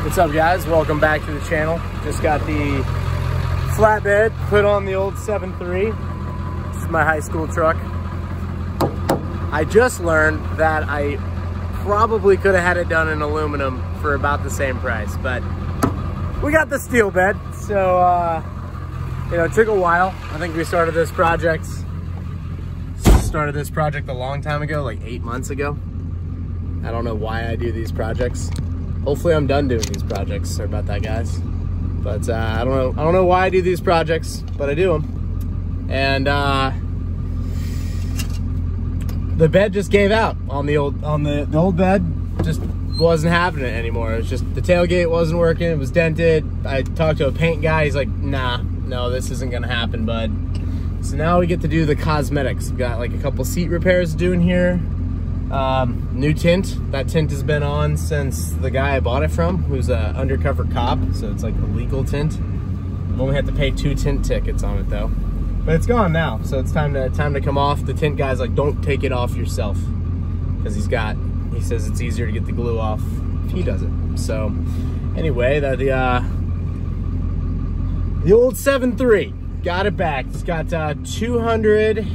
What's up, guys? Welcome back to the channel. Just got the flatbed put on the old 7.3. This is my high school truck. I just learned that I probably could have had it done in aluminum for about the same price, but we got the steel bed. So, you know, it took a while. I think we started this project a long time ago, like 8 months ago. I don't know why I do these projects. Hopefully I'm done doing these projects. Sorry about that, guys. But I don't know why I do these projects, but I do them. And the bed just gave out on the old bed. Just wasn't having it anymore. It was just the tailgate wasn't working. It was dented. I talked to a paint guy. He's like, nah, no, this isn't gonna happen, bud. So now we get to do the cosmetics. We've got like a couple seat repairs to do in here. New tint. That tint has been on since the guy I bought it from, who's an undercover cop, so it's like a legal tint. I've only had to pay 2 tint tickets on it though, but it's gone now, so it's time to come off. The tint guy's like, don't take it off yourself, because he says it's easier to get the glue off if he does it. So anyway, the old 7.3 got it back. It's got 200.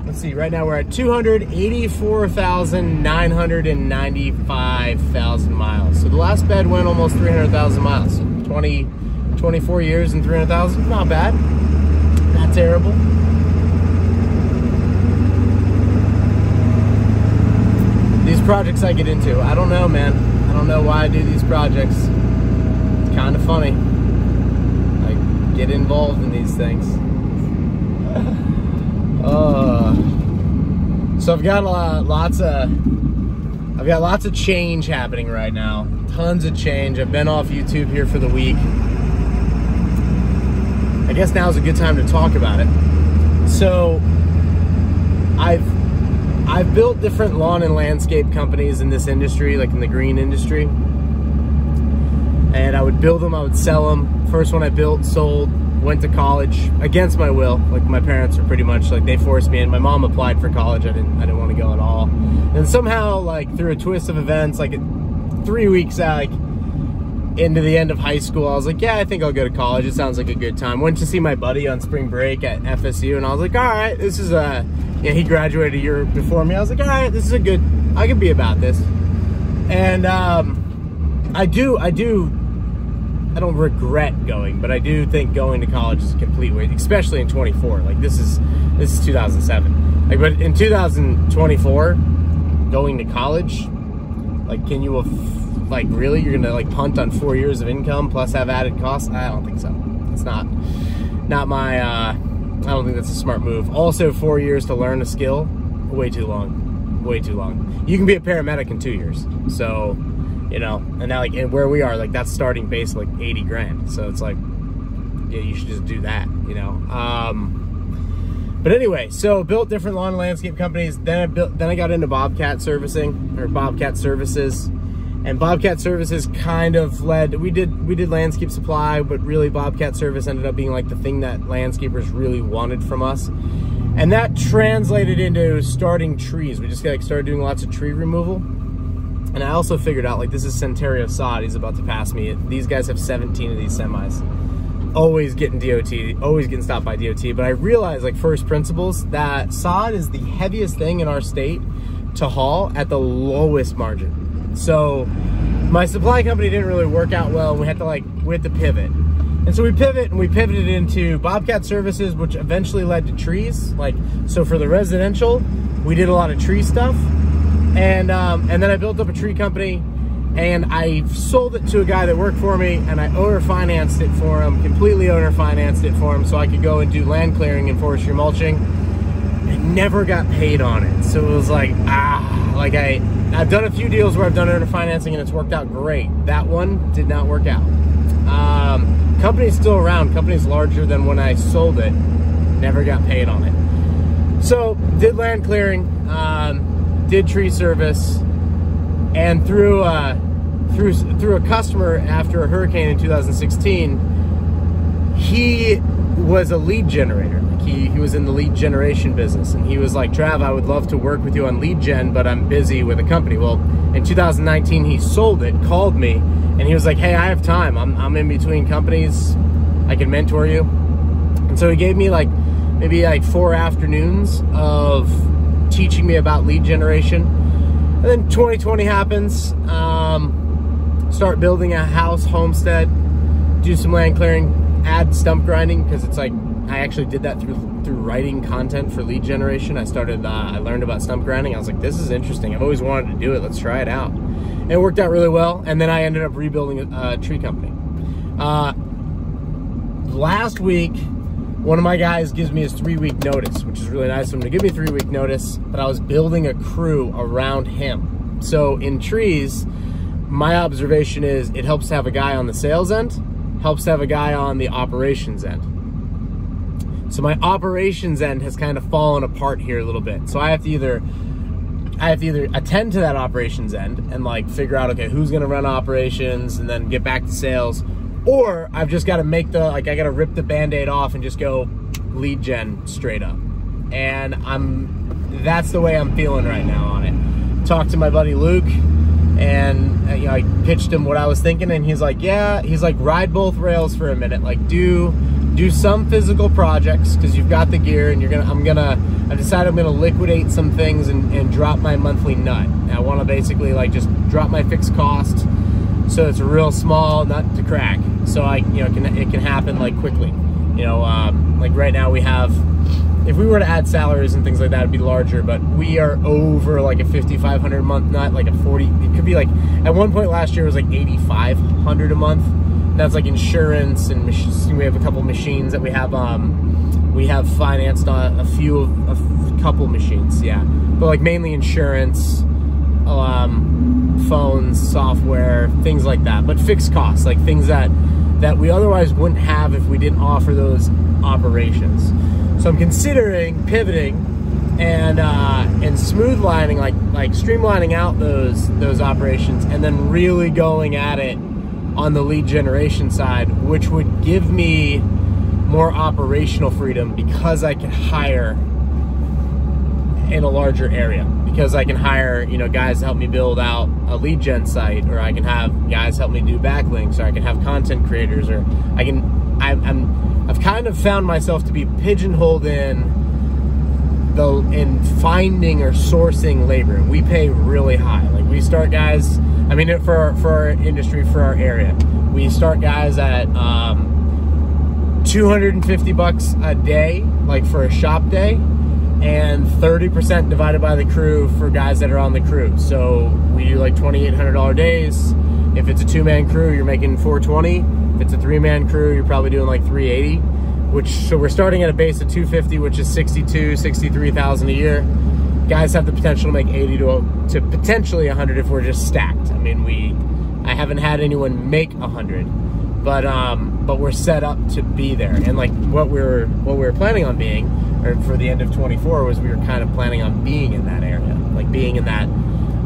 Let's see, right now we're at 284,995,000 miles. So the last bed went almost 300,000 miles. 24 years and 300,000, not bad. Not terrible. These projects I get into, I don't know, man. I don't know why I do these projects. It's kind of funny. I get involved in these things. So I've got lots of change happening right now. Tons of change. I've been off YouTube here for the week. I guess now's a good time to talk about it. So I've built different lawn and landscape companies in this industry, like in the green industry. And I would build them, I would sell them. First one I built, sold. Went to college against my will. Like, my parents were pretty much like, they forced me in. My mom applied for college. I didn't want to go at all. And somehow, like, through a twist of events, like 3 weeks like into the end of high school, I was like, yeah, I think I'll go to college. It sounds like a good time. Went to see my buddy on spring break at FSU, and I was like, all right, this is he graduated a year before me. I was like, all right, this is I could be about this. And I don't regret going, but I do think going to college is a complete waste, especially in 24. Like, this is 2007. Like, but in 2024, going to college, like, can you, like, really? You're gonna, like, punt on 4 years of income plus have added costs? I don't think so. It's not my, I don't think that's a smart move. Also, 4 years to learn a skill, way too long. Way too long. You can be a paramedic in 2 years. So, you know, and now, like, and where we are, like, that's starting base like 80 grand. So it's like, yeah, you should just do that, you know. But anyway, so built different lawn and landscape companies. Then I got into Bobcat servicing, or Bobcat services, and Bobcat services kind of led. We did landscape supply, but really Bobcat service ended up being like the thing that landscapers really wanted from us, and that translated into starting trees. We just like started doing lots of tree removal. And I also figured out, like, this is Centerio sod. He's about to pass me. These guys have 17 of these semis. Always getting DOT, always getting stopped by DOT. But I realized, like, first principles, that sod is the heaviest thing in our state to haul at the lowest margin. So my supply company didn't really work out well. We had to pivot. And so we pivoted into Bobcat services, which eventually led to trees. Like, so for the residential, we did a lot of tree stuff. And then I built up a tree company, and I sold it to a guy that worked for me, and I owner-financed it for him, completely owner-financed it for him, so I could go and do land clearing and forestry mulching. I never got paid on it, so it was like, like I've done a few deals where I've done owner-financing, and it's worked out great. That one did not work out. Company's still around. Company's larger than when I sold it. Never got paid on it. So, did land clearing, did tree service, and through a customer after a hurricane in 2016, he was a lead generator. He was in the lead generation business, and he was like, Trav, I would love to work with you on lead gen, but I'm busy with a company. Well, in 2019, he sold it, called me, And he was like, hey, I have time. I'm in between companies. I can mentor you. And so he gave me like maybe like 4 afternoons of teaching me about lead generation. And then 2020 happens. Start building a house, homestead, do some land clearing, add stump grinding, because it's like, I actually did that through writing content for lead generation. I learned about stump grinding. I was like, this is interesting. I've always wanted to do it. Let's try it out. And it worked out really well. And then I ended up rebuilding a tree company. Last week, one of my guys gives me his 3-week notice, which is really nice of him to give me 3-week notice, but I was building a crew around him. So in trees, my observation is it helps to have a guy on the sales end, helps to have a guy on the operations end. So my operations end has kind of fallen apart here a little bit. So I have to either attend to that operations end and like figure out, okay, who's gonna run operations and then get back to sales, or I've just got to make I got to rip the Band-Aid off and just go lead gen straight up. And that's the way I'm feeling right now on it. Talked to my buddy Luke, and you know, I pitched him what I was thinking, and he's like, yeah, he's like, ride both rails for a minute, like do some physical projects because you've got the gear, and I decided I'm gonna liquidate some things and drop my monthly nut. And I want to basically like just drop my fixed cost so it's a real small nut to crack, so it can happen like quickly. You know, like right now we have, if we were to add salaries and things like that, it'd be larger, but we are over like a 5,500 a month nut, like a 40, it could be like, at one point last year it was like 8,500 a month. That's like insurance, and we have a couple machines that we have financed on a couple machines, yeah, but like mainly insurance, phones, software, things like that, but fixed costs, like things that we otherwise wouldn't have if we didn't offer those operations. So I'm considering pivoting and smooth lining, like streamlining out those operations, and then really going at it on the lead generation side, which would give me more operational freedom because I can hire in a larger area, because I can hire, you know, guys to help me build out a lead gen site, or I can have guys help me do backlinks, or I can have content creators, or I've kind of found myself to be pigeonholed in finding or sourcing labor. We pay really high. Like we start guys, I mean, for our industry, for our area, we start guys at $250 a day, like for a shop day, and 30% divided by the crew for guys that are on the crew. So we do like $2,800 days. If it's a 2-man crew, you're making $420. If it's a 3-man crew, you're probably doing like $380. So we're starting at a base of $250, which is $63,000 a year. Guys have the potential to make $80 to potentially $100 if we're just stacked. I mean, I haven't had anyone make $100, but we're set up to be there. And like what we were planning on being, or for the end of 24, was we were kind of planning on being in that area, like being in that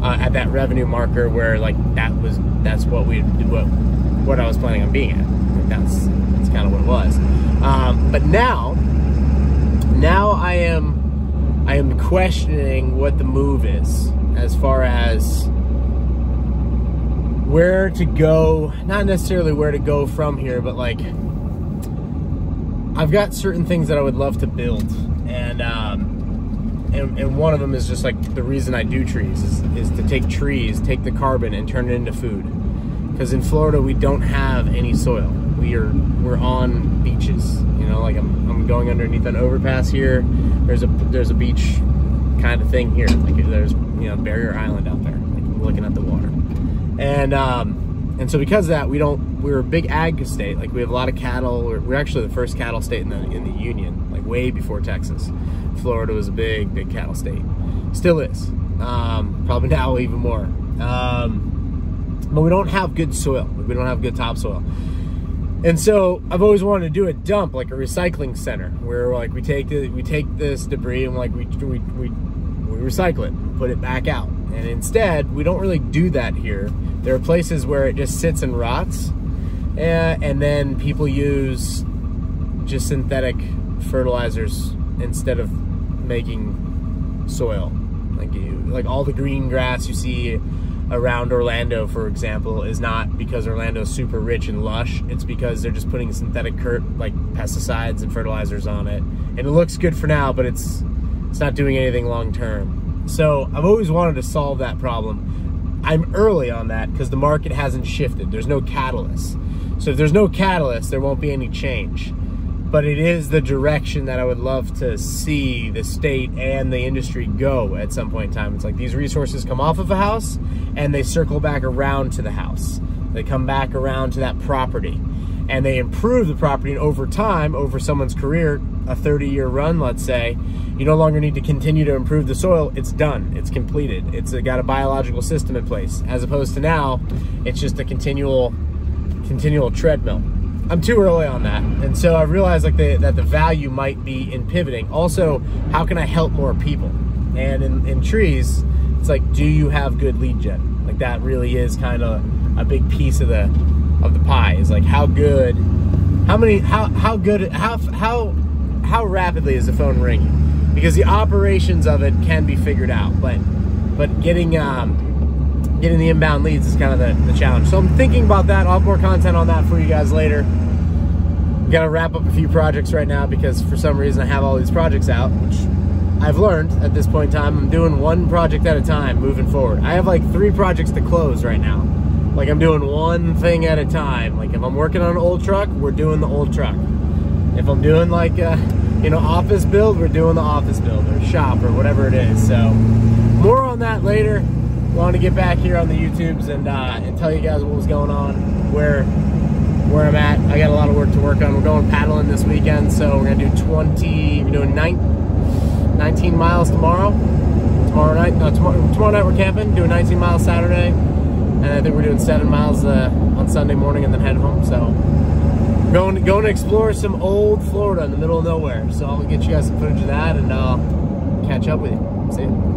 at that revenue marker where like that's what I was planning on being at. Like that's kind of what it was. But now I am questioning what the move is, as far as where to go, not necessarily where to go from here, but like I've got certain things that I would love to build, and one of them is just like the reason I do trees is to take the carbon and turn it into food. Because in Florida we don't have any soil. We're on beaches. You know, like I'm going underneath an overpass here. There's a beach kind of thing here. Like there's, you know, Barrier Island out there. Like I'm looking at the water, and so because of that, we're a big ag state. Like we have a lot of cattle. We're actually the first cattle state in the union, like way before Texas. Florida was a big cattle state. Still is. Probably now even more. But we don't have good soil. We don't have good topsoil. And so I've always wanted to do a dump, like a recycling center, where like we take this debris and like we recycle it, put it back out. And instead, we don't really do that here. There are places where it just sits and rots, and then people use just synthetic fertilizers instead of making soil. Like all the green grass you see around Orlando, for example, is not because Orlando's super rich and lush. It's because they're just putting synthetic like pesticides and fertilizers on it. And it looks good for now, but it's not doing anything long term. So I've always wanted to solve that problem. I'm early on that because the market hasn't shifted. There's no catalyst. So if there's no catalyst, there won't be any change. But it is the direction that I would love to see the state and the industry go at some point in time. It's like these resources come off of a house and they circle back around to the house. They come back around to that property and they improve the property. And over time, over someone's career, a 30-year run, let's say, you no longer need to continue to improve the soil. It's done, it's completed. It's got a biological system in place, as opposed to now, it's just a continual treadmill. I'm too early on that, and so I realized like that the value might be in pivoting. Also, how can I help more people? And in trees, it's like, do you have good lead gen? Like that really is kind of a big piece of the pie. Is like how rapidly is the phone ringing? Because the operations of it can be figured out, but getting the inbound leads is kind of the challenge. So I'm thinking about that. I'll have more content on that for you guys later. Got to wrap up a few projects right now because for some reason I have all these projects out, which I've learned at this point in time, I'm doing one project at a time moving forward. I have like 3 projects to close right now. Like I'm doing one thing at a time. Like if I'm working on an old truck, we're doing the old truck. If I'm doing like office build, we're doing the office build or shop or whatever it is. So more on that later. Want to get back here on the YouTubes and tell you guys what was going on, where I'm at. I got a lot of work to work on. We're going paddling this weekend, so we're gonna do we're doing 19 miles tomorrow. Tomorrow night we're camping, doing 19 miles Saturday, and I think we're doing 7 miles on Sunday morning and then head home. So going to explore some old Florida in the middle of nowhere. So I'll get you guys some footage of that and I'll catch up with you. See you.